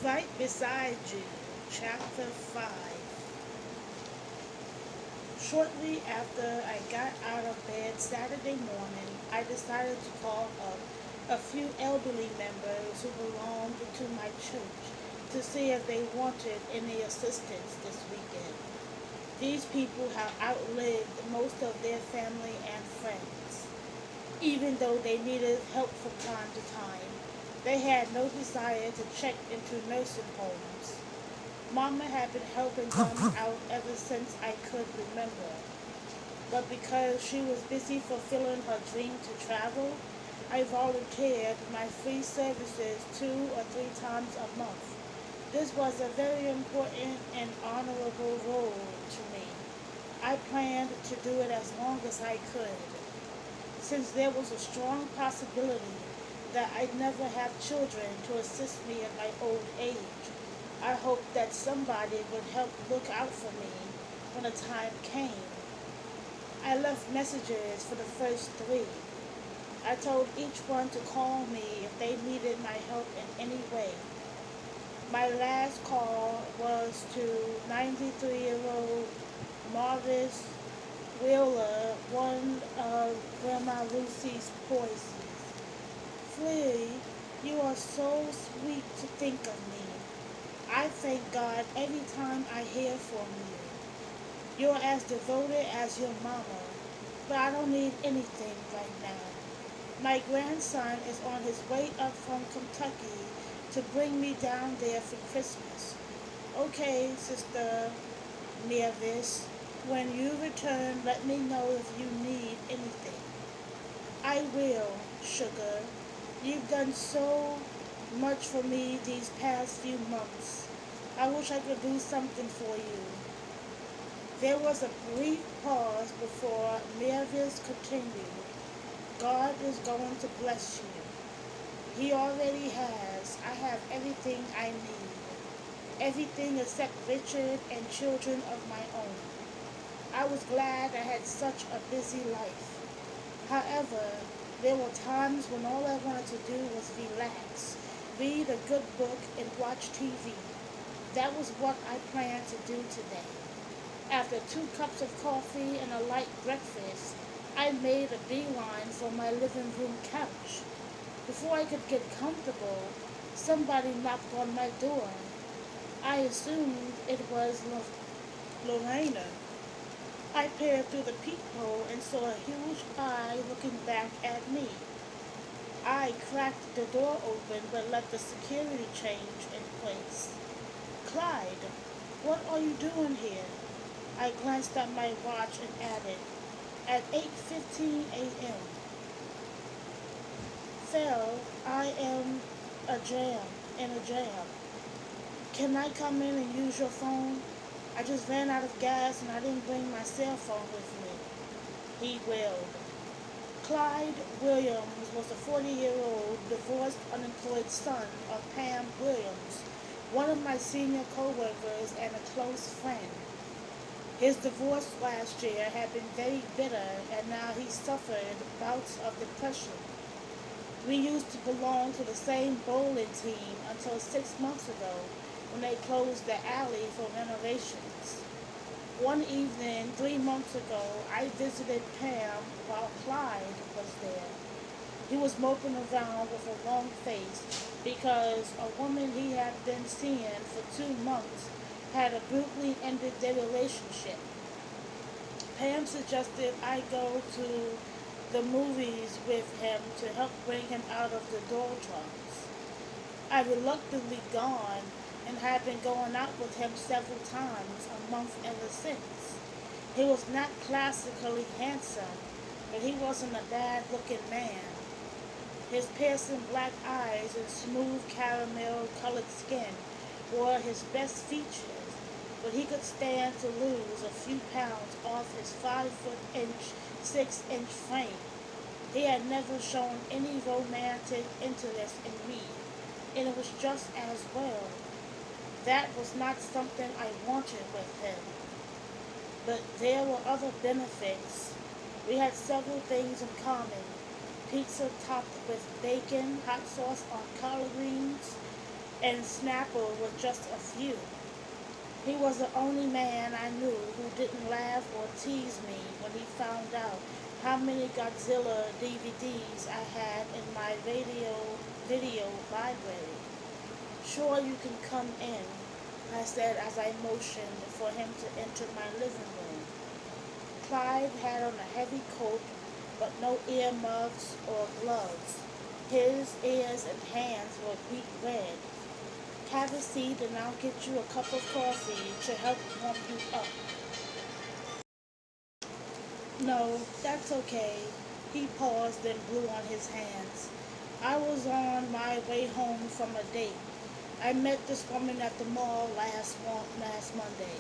Right Beside You, Chapter 5. Shortly after I got out of bed Saturday morning, I decided to call up a few elderly members who belonged to my church to see if they wanted any assistance this weekend. These people have outlived most of their family and friends. Even though they needed help from time to time, they had no desire to check into nursing homes. Mama had been helping them out ever since I could remember, but because she was busy fulfilling her dream to travel, I volunteered my free services 2 or 3 times a month. This was a very important and honorable role to me. I planned to do it as long as I could, since there was a strong possibility that I'd never have children to assist me in my old age. I hoped that somebody would help look out for me when the time came. I left messages for the first three. I told each one to call me if they needed my help in any way. My last call was to 93-year-old Marvis Wheeler, one of Grandma Lucy's poisons. Flea, you are so sweet to think of me. I thank God every time I hear from you. You're as devoted as your mama, but I don't need anything right now. My grandson is on his way up from Kentucky to bring me down there for Christmas. Okay, Sister Nieves, when you return, let me know if you need anything. I will, sugar. You've done so much for me these past few months. I wish I could do something for you. There was a brief pause before Mavis continued. God is going to bless you. He already has. I have everything I need. Everything except Richard and children of my own. I was glad I had such a busy life. However, there were times when all I wanted to do was relax, read a good book, and watch TV. That was what I planned to do today. After 2 cups of coffee and a light breakfast, I made a beeline for my living room couch. Before I could get comfortable, somebody knocked on my door. I assumed it was Lorena. I peered through the peephole and saw a huge eye looking back at me. I cracked the door open but let the security change in place. Clyde, what are you doing here? I glanced at my watch and added, at 8:15 a.m. Phil, I am in a jam. Can I come in and use your phone? I just ran out of gas and I didn't bring my cell phone with me. He wailed. Clyde Williams was a 40-year-old divorced unemployed son of Pam Williams, one of my senior co-workers and a close friend. His divorce last year had been very bitter and now he suffered bouts of depression. We used to belong to the same bowling team until 6 months ago when they closed the alley for renovations. One evening, 3 months ago, I visited Pam while Clyde was there. He was moping around with a long face because a woman he had been seeing for 2 months had abruptly ended their relationship. Pam suggested I go to the movies with him to help bring him out of the doldrums. I reluctantly gone and had been going out with him several times a month ever since. He was not classically handsome, but he wasn't a bad-looking man. His piercing black eyes and smooth caramel-colored skin were his best features, but he could stand to lose a few pounds off his 5'6" frame. He had never shown any romantic interest in me, and it was just as well. That was not something I wanted with him. But there were other benefits. We had several things in common. Pizza topped with bacon, hot sauce on collard greens, and Snapper were just a few. He was the only man I knew who didn't laugh or tease me when he found out how many Godzilla DVDs I had in my video library. Sure, you can come in, I said as I motioned for him to enter my living room. Clyde had on a heavy coat, but no earmuffs or gloves. His ears and hands were beet red. Have a seat and I'll get you a cup of coffee to help warm you up. No, that's okay. He paused and blew on his hands. I was on my way home from a date. I met this woman at the mall last Monday.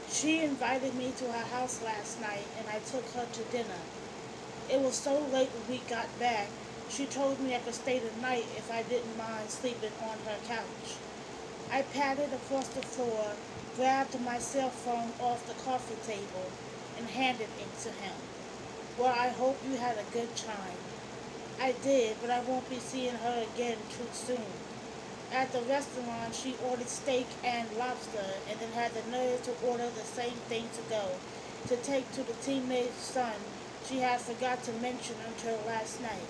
She invited me to her house last night and I took her to dinner. It was so late when we got back, she told me I could stay the night if I didn't mind sleeping on her couch. I padded across the floor, grabbed my cell phone off the coffee table, and handed it to him. Well, I hope you had a good time. I did, but I won't be seeing her again too soon. At the restaurant, she ordered steak and lobster and then had the nerve to order the same thing to go, to take to the teenage son she had forgot to mention until last night.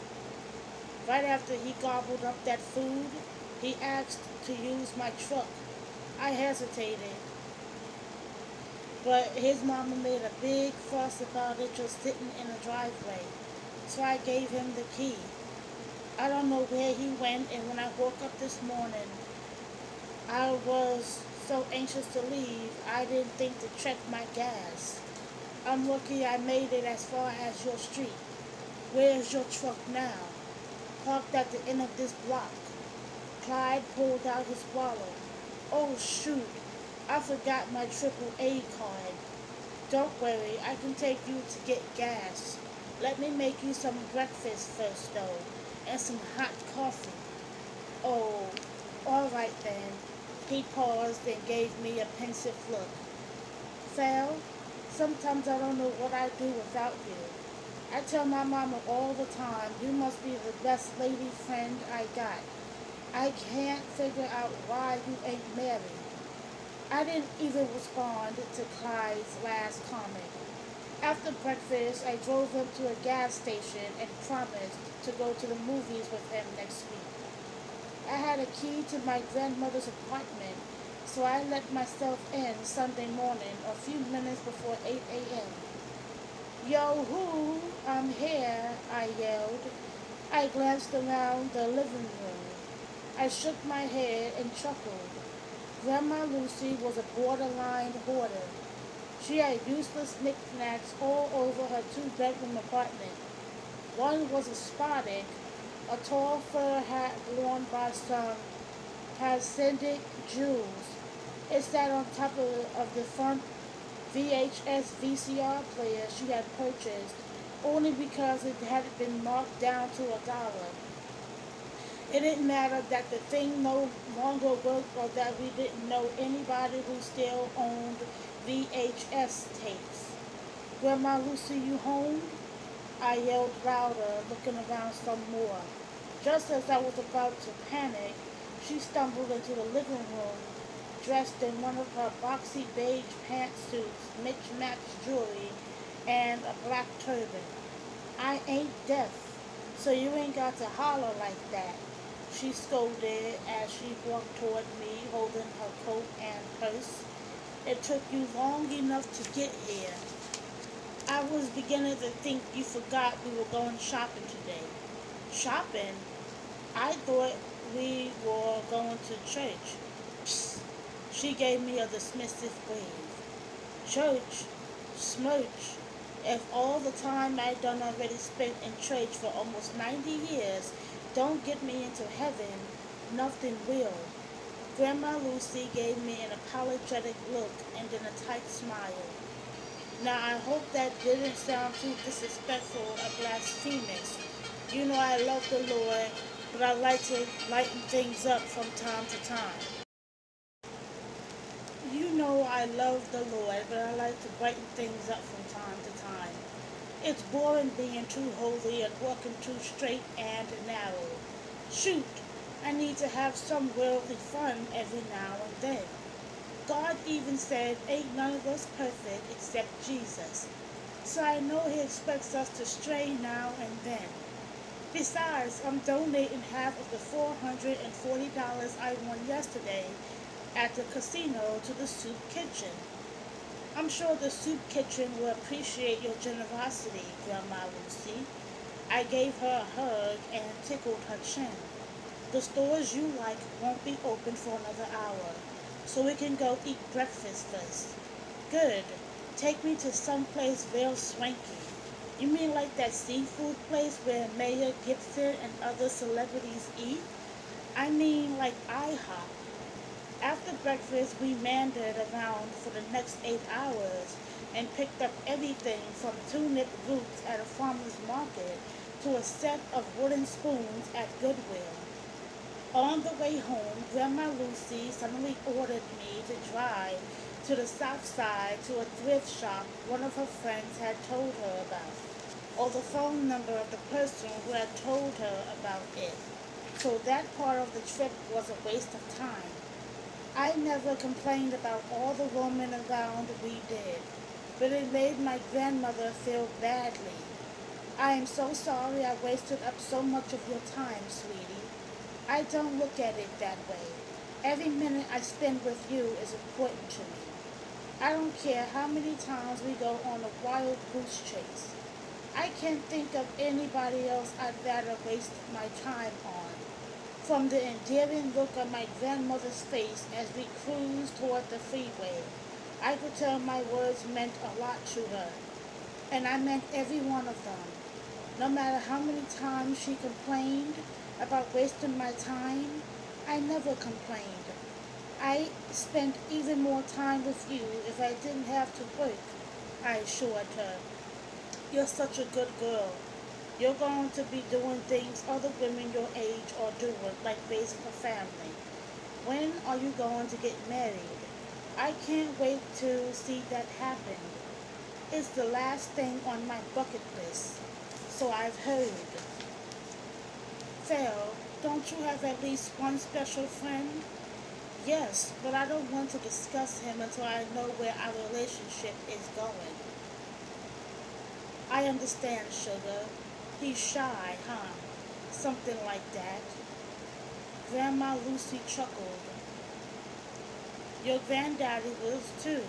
Right after he gobbled up that food, he asked to use my truck. I hesitated, but his mama made a big fuss about it just sitting in the driveway, so I gave him the key. I don't know where he went, and when I woke up this morning, I was so anxious to leave, I didn't think to check my gas. I'm lucky I made it as far as your street. Where's your truck now? Parked at the end of this block. Clyde pulled out his wallet. Oh, shoot. I forgot my AAA card. Don't worry, I can take you to get gas. Let me make you some breakfast first, though, and some hot coffee. Oh, all right then. He paused and gave me a pensive look. Val, sometimes I don't know what I'd do without you. I tell my mama all the time, you must be the best lady friend I got. I can't figure out why you ain't married. I didn't even respond to Clyde's last comment. After breakfast, I drove him to a gas station and promised to go to the movies with him next week. I had a key to my grandmother's apartment, so I let myself in Sunday morning a few minutes before 8 a.m. Yo, who? I'm here, I yelled. I glanced around the living room. I shook my head and chuckled. Grandma Lucy was a borderline hoarder. She had useless knickknacks all over her two-bedroom apartment. One was a Spottic, a tall fur hat worn by some Hasidic Jews. It sat on top of the front VHS VCR player she had purchased only because it had been marked down to $1. It didn't matter that the thing no longer worked or that we didn't know anybody who still owned VHS tapes. Grandma Lucy, you home? I yelled louder, looking around some more. Just as I was about to panic, she stumbled into the living room, dressed in one of her boxy beige pantsuits, mismatched jewelry, and a black turban. I ain't deaf, so you ain't got to holler like that, she scolded as she walked toward me, holding her coat and purse. It took you long enough to get here. I was beginning to think you forgot we were going shopping today. Shopping? I thought we were going to church. Psst. She gave me a dismissive wave. Church? Smirch. If all the time I'd done already spent in church for almost 90 years don't get me into heaven, nothing will. Grandma Lucy gave me an apologetic look and then a tight smile. Now I hope that didn't sound too disrespectful or blasphemous. You know I love the Lord, but I like to lighten things up from time to time. You know I love the Lord, but I like to brighten things up from time to time. It's boring being too holy and walking too straight and narrow. Shoot! I need to have some worldly fun every now and then. God even said, ain't none of us perfect except Jesus. So I know He expects us to stray now and then. Besides, I'm donating half of the $440 I won yesterday at the casino to the soup kitchen. I'm sure the soup kitchen will appreciate your generosity, Grandma Lucy. I gave her a hug and tickled her chin. The stores you like won't be open for another hour, so we can go eat breakfast first. Good. Take me to some place real swanky. You mean like that seafood place where Mayor Gibson and other celebrities eat? I mean like IHOP. After breakfast, we meandered around for the next 8 hours and picked up everything from turnip roots at a farmer's market to a set of wooden spoons at Goodwill. On the way home, Grandma Lucy suddenly ordered me to drive to the south side to a thrift shop one of her friends had told her about, or the phone number of the person who had told her about it. So that part of the trip was a waste of time. I never complained about all the roaming around we did, but it made my grandmother feel badly. I am so sorry I wasted up so much of your time, sweetie. I don't look at it that way. Every minute I spend with you is important to me. I don't care how many times we go on a wild goose chase. I can't think of anybody else I'd rather waste my time on. From the endearing look on my grandmother's face as we cruised toward the freeway, I could tell my words meant a lot to her, and I meant every one of them. No matter how many times she complained about wasting my time, I never complained. I spent even more time with you if I didn't have to work, I assured her. You're such a good girl. You're going to be doing things other women your age are doing, like raising a family. When are you going to get married? I can't wait to see that happen. It's the last thing on my bucket list. So I've heard. Phil, don't you have at least one special friend? Yes, but I don't want to discuss him until I know where our relationship is going. I understand, sugar. He's shy, huh? Something like that. Grandma Lucy chuckled. Your granddaddy was too.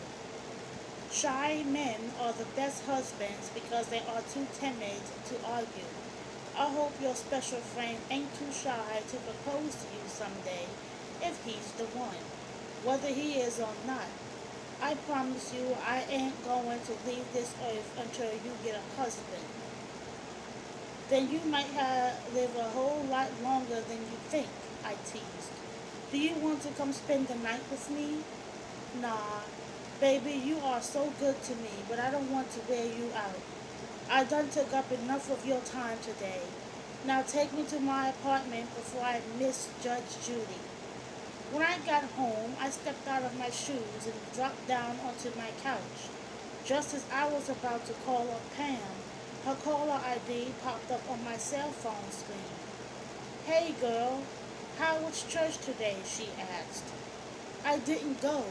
Shy men are the best husbands because they are too timid to argue. I hope your special friend ain't too shy to propose to you someday, if he's the one, whether he is or not. I promise you I ain't going to leave this earth until you get a husband. Then you might live a whole lot longer than you think, I teased. Do you want to come spend the night with me? Nah, baby, you are so good to me, but I don't want to wear you out. I done took up enough of your time today. Now take me to my apartment before I miss Judge Judy. When I got home, I stepped out of my shoes and dropped down onto my couch. Just as I was about to call up Pam, her caller ID popped up on my cell phone screen. Hey girl, how was church today? She asked. I didn't go.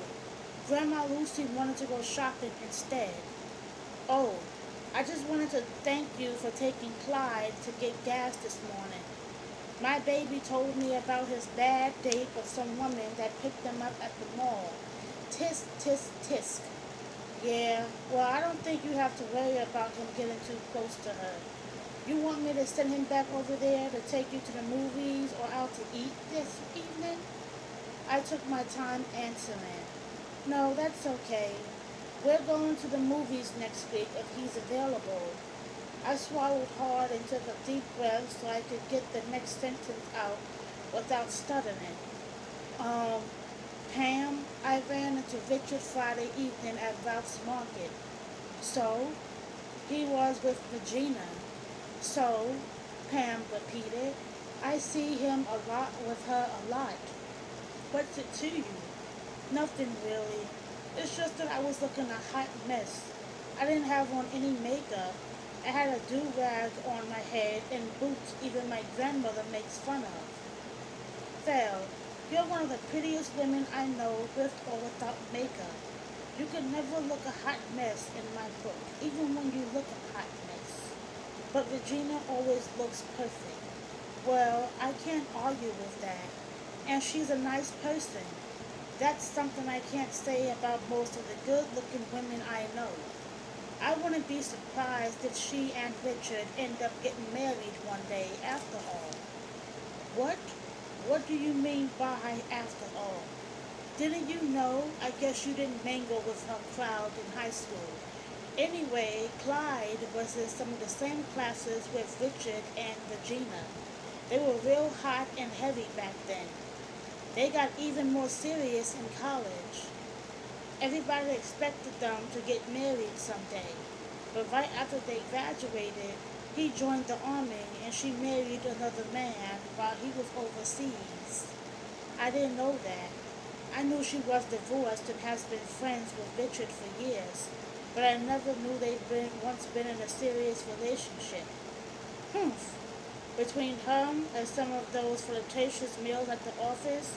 Grandma Lucy wanted to go shopping instead. Oh, I just wanted to thank you for taking Clyde to get gas this morning. My baby told me about his bad date with some woman that picked him up at the mall. Tisk, tisk, tisk. Yeah, well, I don't think you have to worry about him getting too close to her. You want me to send him back over there to take you to the movies or out to eat this evening? I took my time answering. No, that's okay. We're going to the movies next week if he's available. I swallowed hard and took a deep breath so I could get the next sentence out without stuttering. Um, Pam, I ran into Richard Friday evening at Ralph's Market. So? He was with Regina. So? Pam repeated. I see him a lot with her a lot. What's it to you? Nothing really. It's just that I was looking a hot mess. I didn't have on any makeup. I had a do-rag on my head and boots even my grandmother makes fun of. Val, you're one of the prettiest women I know with or without makeup. You could never look a hot mess in my book, even when you look a hot mess. But Regina always looks perfect. Well, I can't argue with that. And she's a nice person. That's something I can't say about most of the good looking women I know. I wouldn't be surprised if she and Richard end up getting married one day after all. What? What do you mean by after all? Didn't you know? I guess you didn't mingle with her crowd in high school. Anyway, Clyde was in some of the same classes with Richard and Regina. They were real hot and heavy back then. They got even more serious in college. Everybody expected them to get married someday. But right after they graduated, he joined the army and she married another man while he was overseas. I didn't know that. I knew she was divorced and has been friends with Richard for years, but I never knew they'd once been in a serious relationship. Humph. Between her and some of those flirtatious meals at the office,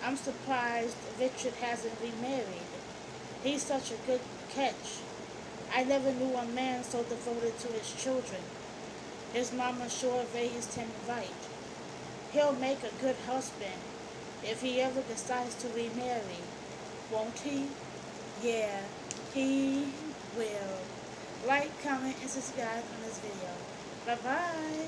I'm surprised Richard hasn't remarried. He's such a good catch. I never knew a man so devoted to his children. His mama sure raised him right. He'll make a good husband if he ever decides to remarry, won't he? Yeah, he will. Like, comment, and subscribe on this video. Bye-bye.